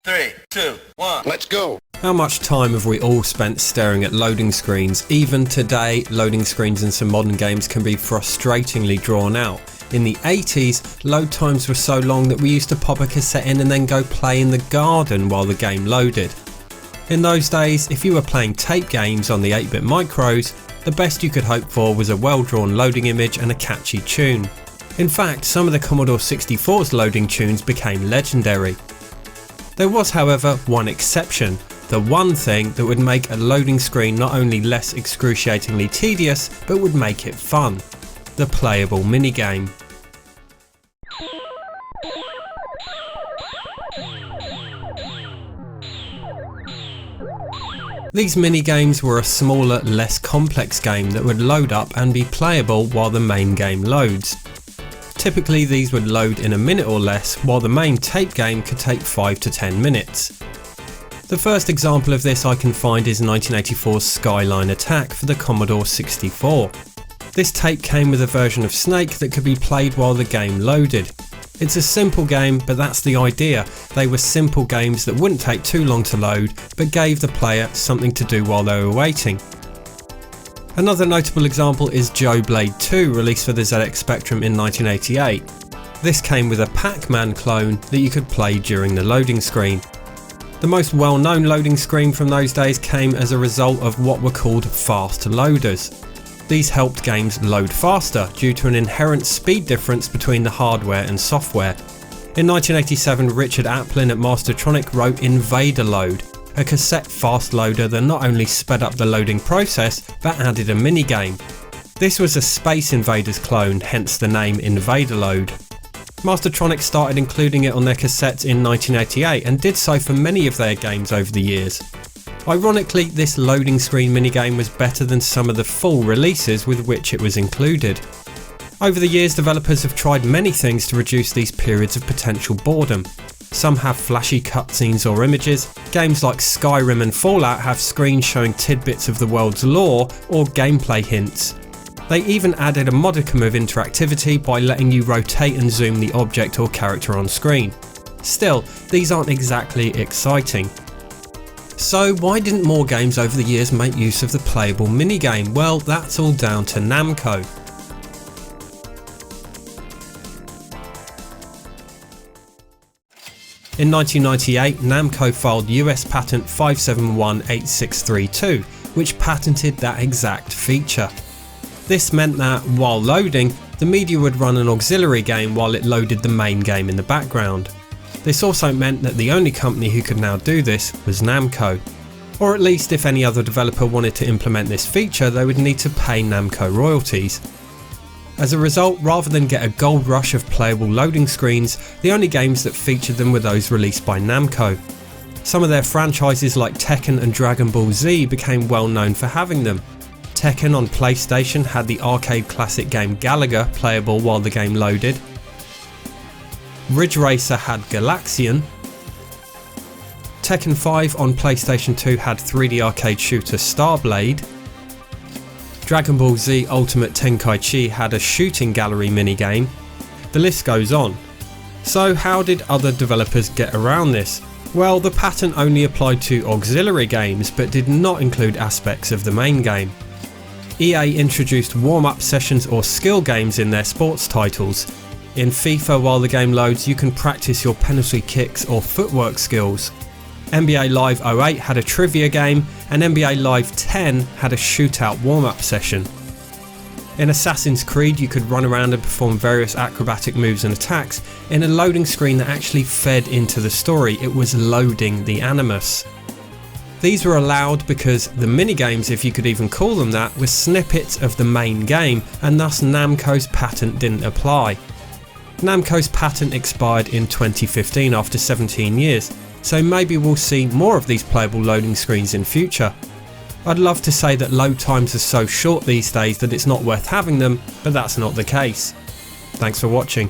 3, 2, 1. Let's go. How much time have we all spent staring at loading screens? Even today, loading screens in some modern games can be frustratingly drawn out. In the 80s, load times were so long that we used to pop a cassette in and then go play in the garden while the game loaded. In those days, if you were playing tape games on the 8-bit micros, the best you could hope for was a well-drawn loading image and a catchy tune. In fact, some of the Commodore 64's loading tunes became legendary. There was, however, one exception, the one thing that would make a loading screen not only less excruciatingly tedious, but would make it fun: the playable minigame. These minigames were a smaller, less complex game that would load up and be playable while the main game loads. Typically these would load in a minute or less, while the main tape game could take 5 to 10 minutes. The first example of this I can find is 1984's Skyline Attack for the Commodore 64. This tape came with a version of Snake that could be played while the game loaded. It's a simple game, but that's the idea. They were simple games that wouldn't take too long to load, but gave the player something to do while they were waiting. Another notable example is Joe Blade 2, released for the ZX Spectrum in 1988. This came with a Pac-Man clone that you could play during the loading screen. The most well-known loading screen from those days came as a result of what were called fast loaders. These helped games load faster due to an inherent speed difference between the hardware and software. In 1987, Richard Applin at Mastertronic wrote Invade-A-Load, a cassette fast loader that not only sped up the loading process, but added a minigame. This was a Space Invaders clone, hence the name Invade-A-Load. Mastertronic started including it on their cassettes in 1988 and did so for many of their games over the years. Ironically, this loading screen minigame was better than some of the full releases with which it was included. Over the years, developers have tried many things to reduce these periods of potential boredom. Some have flashy cutscenes or images. Games like Skyrim and Fallout have screens showing tidbits of the world's lore or gameplay hints. They even added a modicum of interactivity by letting you rotate and zoom the object or character on screen. Still, these aren't exactly exciting. So why didn't more games over the years make use of the playable minigame? Well, that's all down to Namco. In 1998, Namco filed US patent 5718632, which patented that exact feature. This meant that, while loading, the media would run an auxiliary game while it loaded the main game in the background. This also meant that the only company who could now do this was Namco. Or at least if any other developer wanted to implement this feature, they would need to pay Namco royalties. As a result, rather than get a gold rush of playable loading screens, the only games that featured them were those released by Namco. Some of their franchises like Tekken and Dragon Ball Z became well known for having them. Tekken on PlayStation had the arcade classic game Galaga playable while the game loaded. Ridge Racer had Galaxian. Tekken 5 on PlayStation 2 had 3D arcade shooter Starblade. Dragon Ball Z Ultimate Tenkaichi had a shooting gallery minigame. The list goes on. So how did other developers get around this? Well, the patent only applied to auxiliary games but did not include aspects of the main game. EA introduced warm-up sessions or skill games in their sports titles. In FIFA, while the game loads, you can practice your penalty kicks or footwork skills. NBA Live 08 had a trivia game, and NBA Live 10 had a shootout warm-up session. In Assassin's Creed, you could run around and perform various acrobatic moves and attacks in a loading screen that actually fed into the story. It was loading the animus. These were allowed because the minigames, if you could even call them that, were snippets of the main game, and thus Namco's patent didn't apply. Namco's patent expired in 2015 after 17 years, so maybe we'll see more of these playable loading screens in future. I'd love to say that load times are so short these days that it's not worth having them, but that's not the case. Thanks for watching.